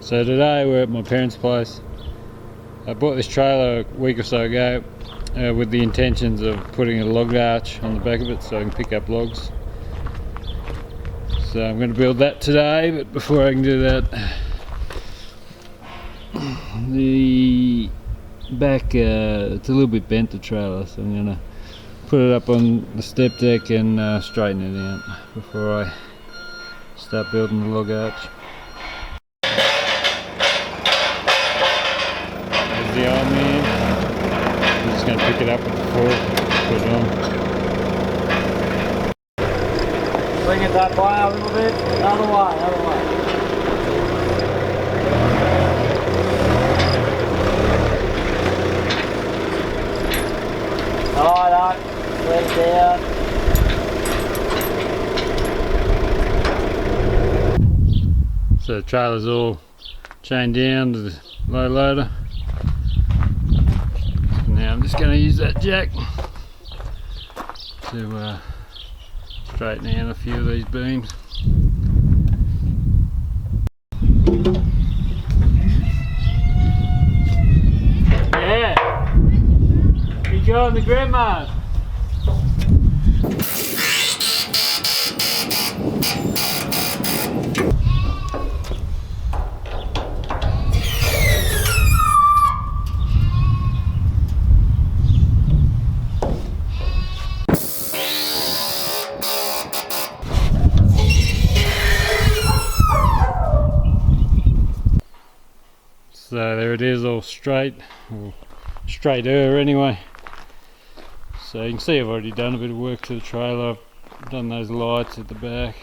So today we're at my parents' place. I bought this trailer a week or so ago with the intentions of putting a log arch on the back of it so I can pick up logs. So I'm going to build that today, but before I can do that, the back, it's a little bit bent, the trailer, so I'm going to put it up on the step deck and straighten it out before I start building the log arch. There's the old man. I'm just going to pick it up with the fork, put it on. Bring it that way a little bit, other way. Righto, legs down. So the trailer's all chained down to the low loader. So now I'm just going to use that jack to straighten out a few of these beams. Yeah! You join the grandma! So there it is, all straight, or straighter anyway. So you can see I've already done a bit of work to the trailer. I've done those lights at the back.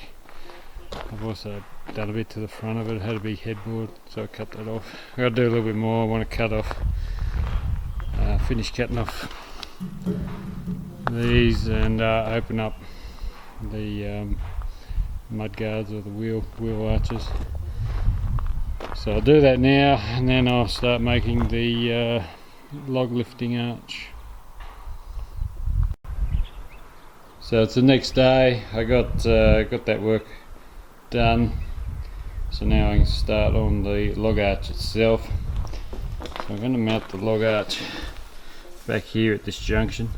I've also done a bit to the front of it. It had a big headboard, so I cut that off. I've got to do a little bit more. I want to cut off, finish cutting off these and open up the mud guards or the wheel arches. So I'll do that now, and then I'll start making the log lifting arch. So it's the next day. I got that work done. So now I can start on the log arch itself. So I'm going to mount the log arch back here at this junction.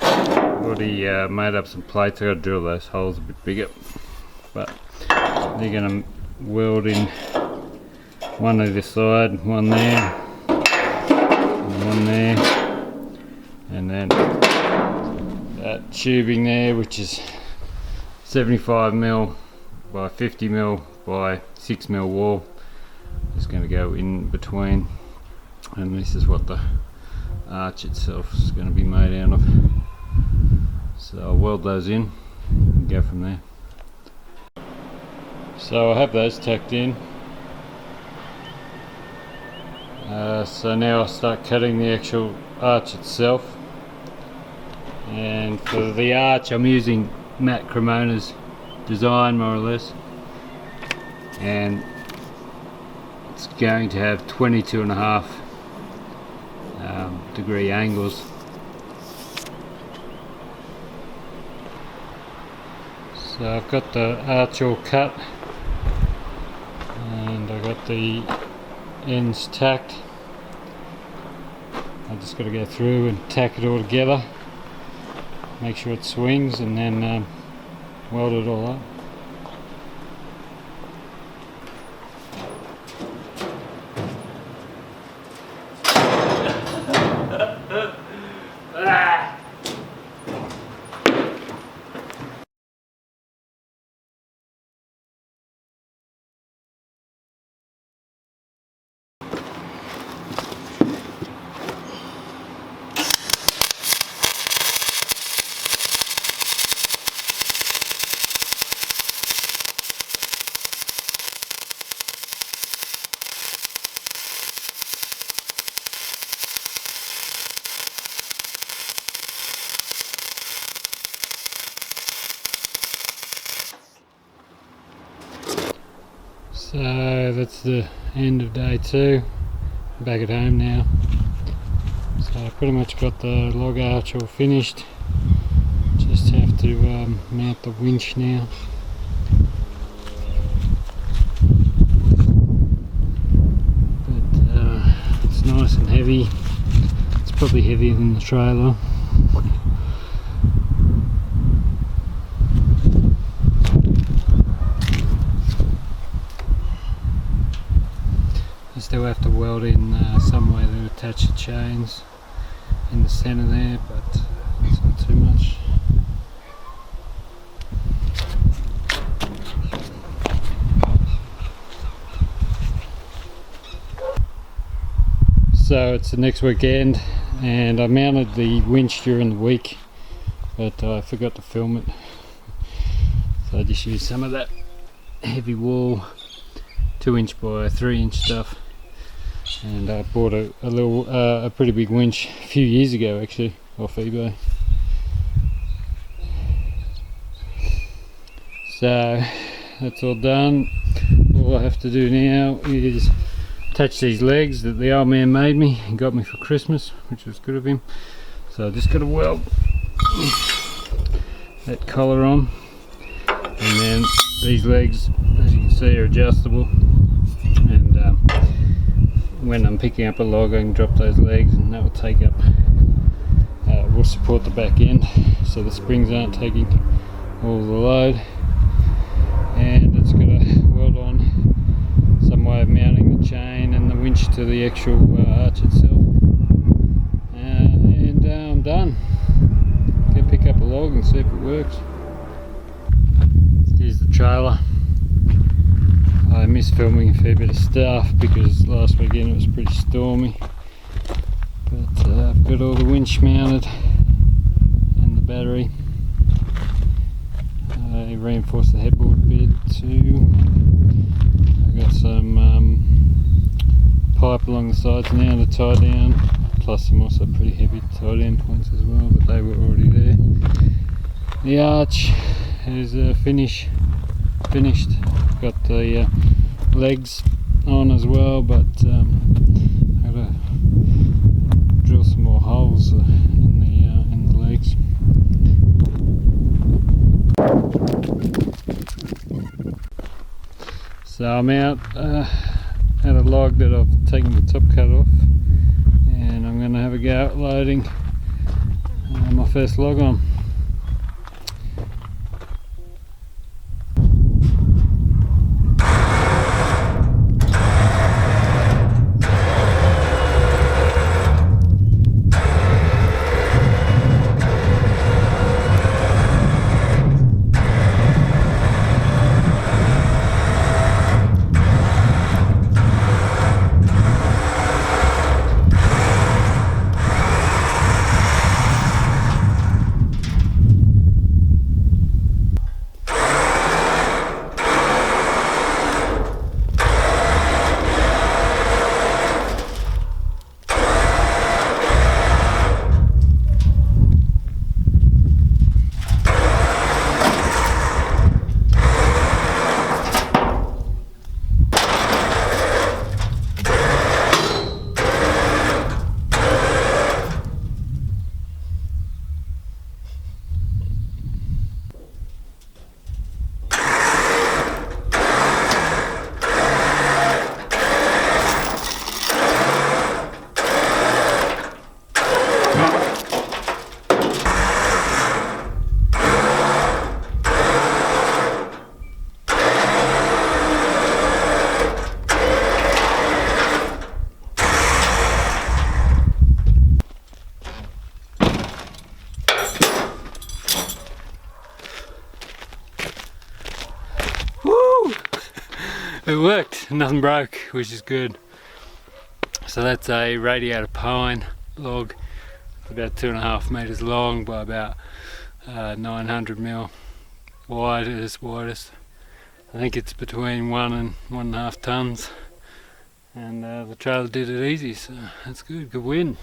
I've already made up some plates. I've got to drill those holes a bit bigger, but they're going to weld in one either side, one there, and one there, and then that tubing there, which is 75mm by 50mm by 6mm wall, is going to go in between, and this is what the arch itself is going to be made out of. So I'll weld those in and go from there. So I have those tacked in. So now I'll start cutting the actual arch itself, and for the arch I'm using Matt Cremona's design, more or less, and it's going to have 22.5 degree angles. So I've got the arch all cut, and I've got the ends tacked. I just got to go through and tack it all together, make sure it swings, and then weld it all up. So that's the end of day 2. I'm back at home now. So I pretty much got the log arch all finished. Just have to mount the winch now. nice and heavy. It's probably heavier than the trailer. I still have to weld in some way to attach the chains in the centre there, but it's not too much. So it's the next weekend and I mounted the winch during the week, but I forgot to film it. So I just used some of that heavy wall 2" by 3" stuff, and I bought a pretty big winch a few years ago actually off eBay. So that's all done. All I have to do now is attach these legs that the old man made me and got me for Christmas, which was good of him. So I just got to weld that collar on, and then these legs, as you can see, are adjustable, and when I'm picking up a log I can drop those legs and that will take up, will support the back end so the springs aren't taking all the load. And it's got a weld on some way of mounting the chain and the winch to the actual arch itself, and I'm done. Go pick up a log and see if it works. Here's the trailer. I missed filming a fair bit of stuff because last weekend it was pretty stormy, but I've got all the winch mounted and the battery. I reinforced the headboard a bit too. I got some pipe along the sides now to tie down, plus some also pretty heavy tie down points as well, but they were already there. The arch is finished. Got the legs on as well, but I gotta drill some more holes in the legs. So I'm out at a log that I've taken the top cut off, and I'm going to have a go at loading my first log on. It worked, nothing broke, which is good. So that's a radiator pine log, about 2.5 meters long by about 900mm wide at its widest. I think it's between 1 and 1.5 tons, and the trailer did it easy, so that's good win.